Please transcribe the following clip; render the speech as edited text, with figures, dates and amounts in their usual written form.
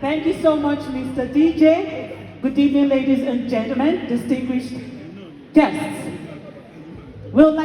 Thank you so much, Mr. DJ. Good evening, ladies and gentlemen, distinguished guests. We'll like